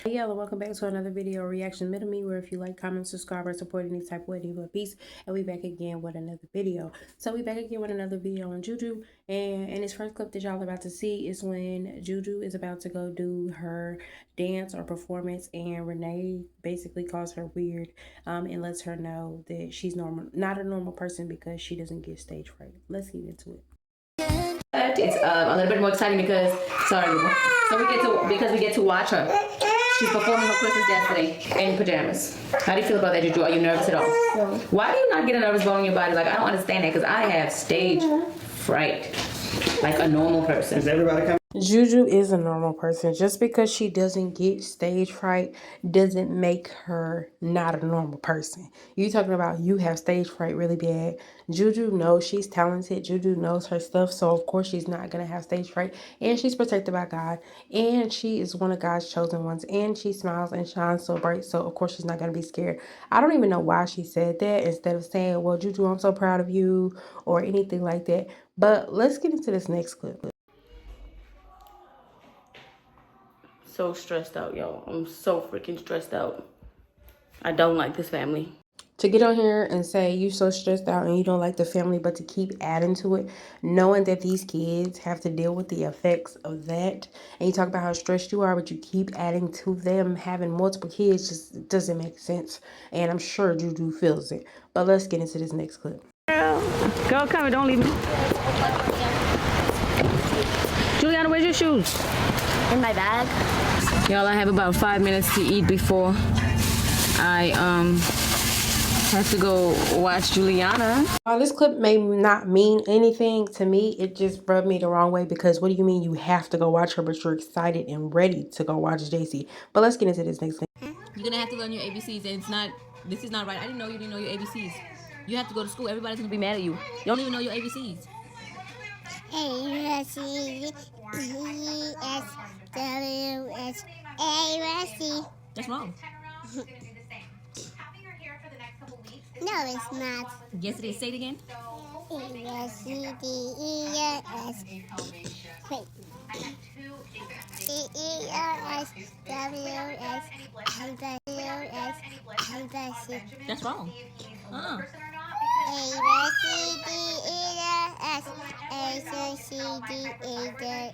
Hey y'all, and welcome back to another video, ReactionMiddleMe, where if you like, comment, subscribe, or support any type of way, leave a piece, and we back again with another video. So we back again with another video on Juju, and in this first clip that y'all about to see is when Juju is about to go do her dance or performance, and Renee basically calls her weird, and lets her know that she's not a normal person because she doesn't get stage fright. Let's get into it. It's a little bit more exciting because we get to watch her. She's performing her Christmas dance today in pajamas. How do you feel about that, Juju? Are you nervous at all? No. Why do you not get a nervous bone in your body? Like, I don't understand that because I have stage fright like a normal person. Is everybody coming? Juju is a normal person. Just because she doesn't get stage fright doesn't make her not a normal person. You talking about you have stage fright really bad. Juju knows she's talented. Juju knows her stuff. So of course she's not going to have stage fright. And she's protected by God. And she is one of God's chosen ones. And she smiles and shines so bright. So of course she's not going to be scared. I don't even know why she said that instead of saying, well, Juju, I'm so proud of you or anything like that. But let's get into this next clip. So stressed out, y'all. I'm so freaking stressed out. I don't like this family. To get on here and say you so stressed out and you don't like the family, but to keep adding to it, knowing that these kids have to deal with the effects of that, and you talk about how stressed you are, but you keep adding to them having multiple kids, just doesn't make sense. And I'm sure Juju feels it. But let's get into this next clip. Girl, come here, don't leave me. Juliana, where's your shoes? In my bag. Y'all, I have about 5 minutes to eat before I have to go watch Juliana. While this clip may not mean anything to me, it just rubbed me the wrong way because what do you mean you have to go watch her, but you're excited and ready to go watch Jacey? But let's get into this next thing. You're gonna have to learn your ABCs, and this is not right. I didn't know you didn't know your ABCs. You have to go to school. Everybody's gonna be mad at you. You don't even know your ABCs. A, C, D, E, F, W, X, A, C. That's wrong. No, it's not. Yes, it is. Say it again. A, C, D, E, S. Wait. C, E, S, W, S, W, S, C. That's wrong. A, C, D, E, S. A, C, D, E,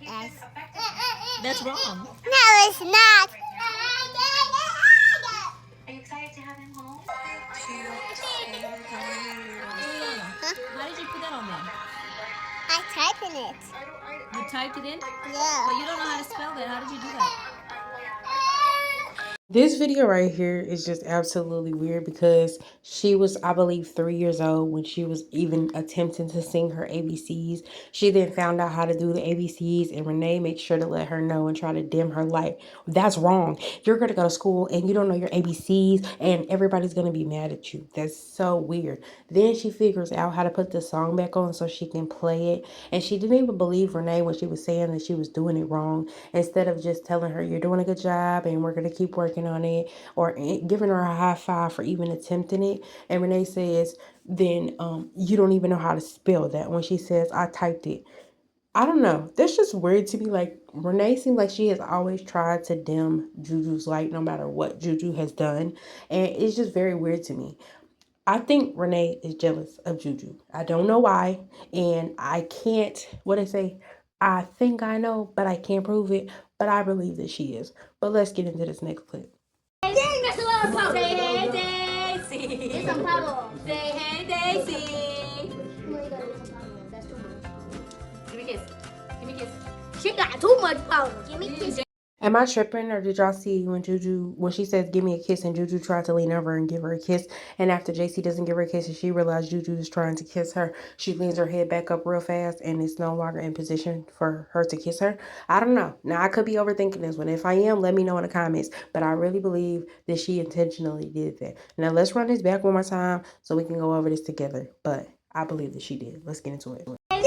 S. That's wrong. No, it's not. Are you excited to have him home? How did you put that on there? I typed in it. You typed it in? Yeah. But you don't know how to spell that. How did you do that? This video right here is just absolutely weird because she was, I believe, 3 years old when she was even attempting to sing her ABCs. She then found out how to do the ABCs, and Renee makes sure to let her know and try to dim her light. That's wrong. You're going to go to school and you don't know your ABCs and everybody's going to be mad at you. That's so weird. Then she figures out how to put the song back on so she can play it. And she didn't even believe Renee when she was saying that she was doing it wrong. Instead of just telling her, you're doing a good job and we're going to keep working on it, or giving her a high five for even attempting it. And Renee says, then you don't even know how to spell that, when she says, I typed it. I don't know. That's just weird to me. Like, Renee seems like she has always tried to dim Juju's light no matter what Juju has done. And it's just very weird to me. I think Renee is jealous of Juju. I don't know why. And I can't, what I say, I think I know, but I can't prove it. But I believe that she is. But let's get into this next clip. Say hey, Daisy. Get some powder. Say hey, Daisy. Give me a kiss. Give me a kiss. She got too much powder. Give me a kiss. Am I tripping, or did y'all see when she says give me a kiss and Juju tried to lean over and give her a kiss, and after Jacey doesn't give her a kiss and she realized Juju is trying to kiss her, she leans her head back up real fast and it's no longer in position for her to kiss her? I don't know. Now, I could be overthinking this one. If I am, let me know in the comments, but I really believe that she intentionally did that. Now, let's run this back one more time so we can go over this together, but I believe that she did. Let's get into it. Say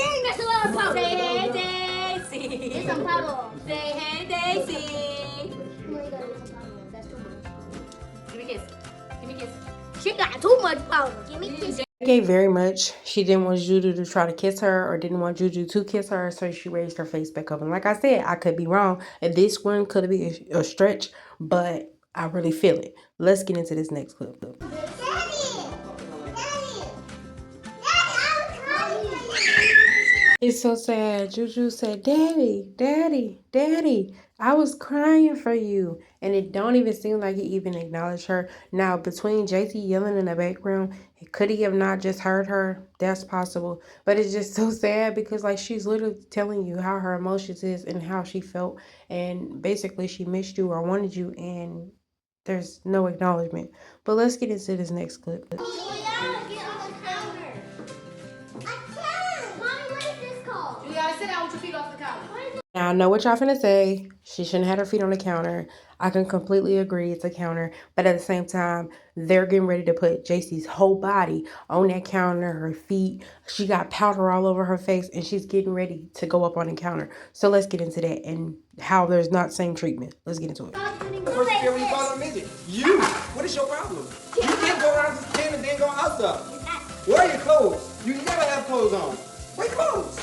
hey, Daisy. Get some powder. Say hey, Daisy. Give me a kiss. Give me a kiss. She got too much powder. Give me a kiss. Gay very much. She didn't want Juju to try to kiss her or didn't want Juju to kiss her, so she raised her face back up. And like I said, I could be wrong. And this one could be a stretch, but I really feel it. Let's get into this next clip. It's so sad. Juju said, Daddy, Daddy, Daddy, I was crying for you. And it don't even seem like he even acknowledged her. Now, between Jacey yelling in the background, could he have not just heard her? That's possible. But it's just so sad because, like, she's literally telling you how her emotions is and how she felt. And basically, she missed you or wanted you, and there's no acknowledgement. But let's get into this next clip. Now, I know what y'all finna say. She shouldn't have her feet on the counter. I can completely agree it's a counter. But at the same time, they're getting ready to put Jacey's whole body on that counter, her feet. She got powder all over her face, and she's getting ready to go up on the counter. So let's get into that and how there's not same treatment. Let's get into it. First year when you call him midget. You! What is your problem? You can't go around this pen and then go outside. Where are your clothes? You never have clothes on. Where clothes?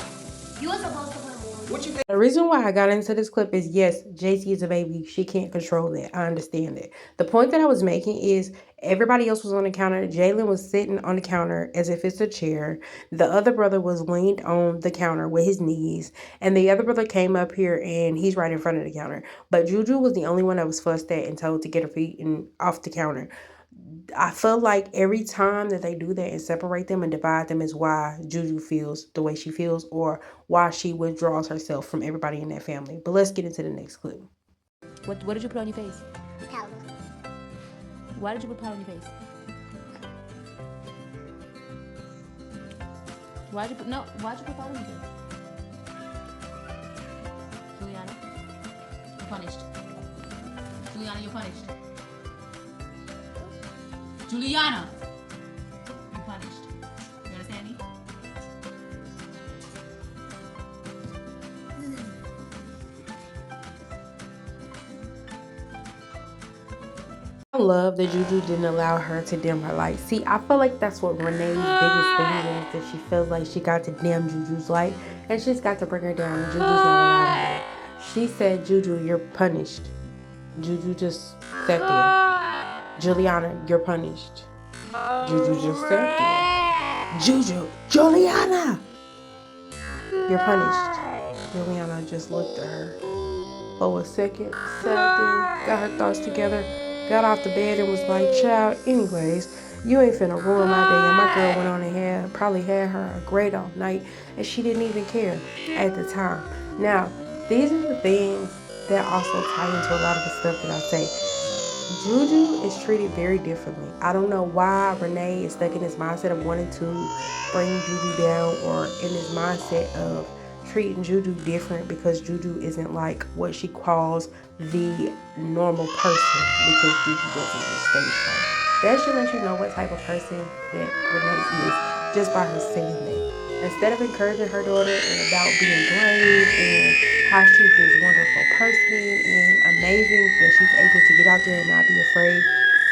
You were supposed to put them on. What you think? The reason why I got into this clip is, yes, Jacey is a baby. She can't control that. I understand that. The point that I was making is everybody else was on the counter. Jaelyn was sitting on the counter as if it's a chair. The other brother was leaned on the counter with his knees. And the other brother came up here and he's right in front of the counter. But Juju was the only one that was fussed at and told to get her feet and off the counter. I feel like every time that they do that and separate them and divide them is why Juju feels the way she feels or why she withdraws herself from everybody in that family. But let's get into the next clip. What did you put on your face? Powder. Why did you put powder on your face? Why'd you put powder on your face? Juliana, you're punished. Juliana, you're punished. Juliana, you're punished. You understand me? I love that Juju didn't allow her to dim her light. See, I feel like that's what Renee's biggest thing is, that she feels like she got to dim Juju's light and she's got to bring her down, and Juju's not allowing that. She said, Juju, you're punished. Juju just sat there. Juliana, you're punished. Juju just sat there. Juju, Juliana, you're punished. Juliana just looked at her for a second, sat there, got her thoughts together, got off the bed and was like, child, anyways, you ain't finna ruin my day. And my girl went on and probably had her a great all night, and she didn't even care at the time. Now, these are the things that also tie into a lot of the stuff that I say. Juju is treated very differently. I don't know why Renee is stuck in this mindset of wanting to bring Juju down, or in this mindset of treating Juju different because Juju isn't like what she calls the normal person, because Juju doesn't just stay strong. That should let you know what type of person that Renee is just by her saying that. Instead of encouraging her daughter and about being brave and how she's this wonderful person and amazing that she's able to get out there and not be afraid,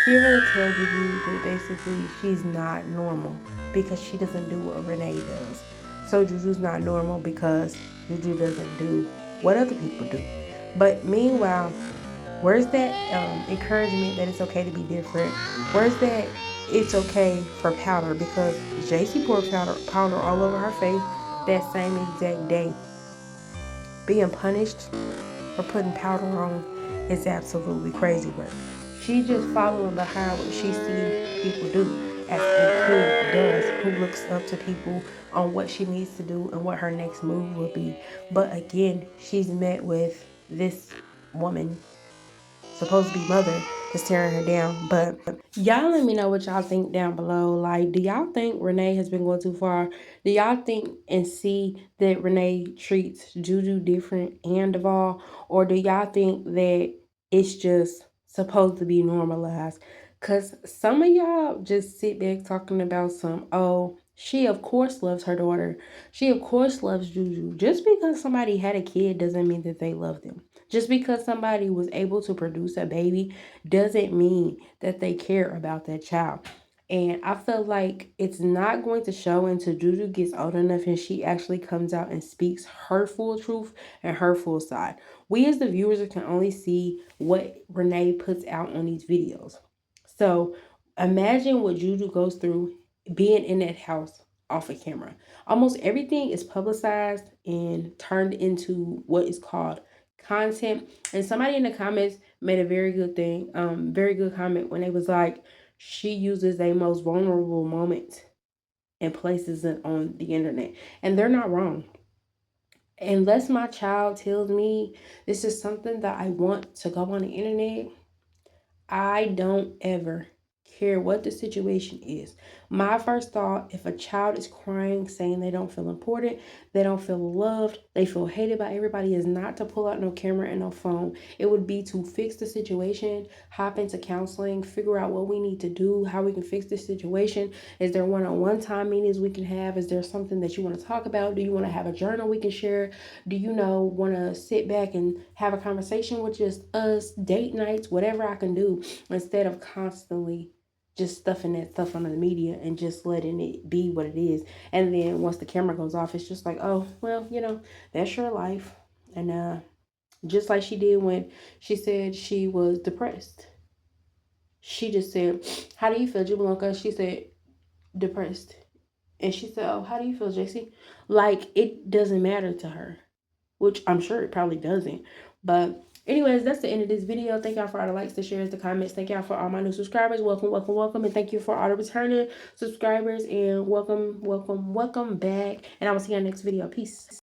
she really tells Juju that basically she's not normal because she doesn't do what Renee does. So Juju's not normal because Juju doesn't do what other people do. But meanwhile, where's that encouragement that it's okay to be different? Where's that it's okay for powder? Because Jacey poured powder all over her face that same exact day. Being punished for putting powder on is absolutely crazy work. She's just following behind what she sees people do, as a kid does, who looks up to people on what she needs to do and what her next move will be. But again, she's met with this woman, supposed to be mother, is tearing her down. But y'all let me know what y'all think down below. Like, do y'all think Renee has been going too far? Do y'all think and see that Renee treats Juju different and Devall? Or do y'all think that it's just supposed to be normalized? Because some of y'all just sit back talking about she of course loves her daughter. She of course loves Juju. Just because somebody had a kid doesn't mean that they love them. Just because somebody was able to produce a baby doesn't mean that they care about that child. And I feel like it's not going to show until Juju gets old enough and she actually comes out and speaks her full truth and her full side. We as the viewers can only see what Renee puts out on these videos. So imagine what Juju goes through being in that house off of camera. Almost everything is publicized and turned into what is called content. And somebody in the comments made a very good comment when they was like, she uses a most vulnerable moment and places it on the internet. And they're not wrong. Unless my child tells me this is something that I want to go on the internet, I don't ever care what the situation is. My first thought, if a child is crying, saying they don't feel important, they don't feel loved, they feel hated by everybody, is not to pull out no camera and no phone. It would be to fix the situation, hop into counseling, figure out what we need to do, how we can fix this situation. Is there one-on-one time meetings we can have? Is there something that you want to talk about? Do you want to have a journal we can share? Do you want to sit back and have a conversation with just us, date nights, whatever I can do, instead of constantly just stuffing that stuff on the media and just letting it be what it is. And then once the camera goes off, it's just like, oh, well, that's your life. And just like she did when she said she was depressed. She just said, how do you feel, Juliana? She said, depressed. And she said, oh, how do you feel, Jacey? Like, it doesn't matter to her, which I'm sure it probably doesn't. But anyways, that's the end of this video. Thank y'all for all the likes, the shares, the comments. Thank y'all for all my new subscribers. Welcome, welcome, welcome. And thank you for all the returning subscribers. And welcome, welcome, welcome back. And I will see you in the next video. Peace.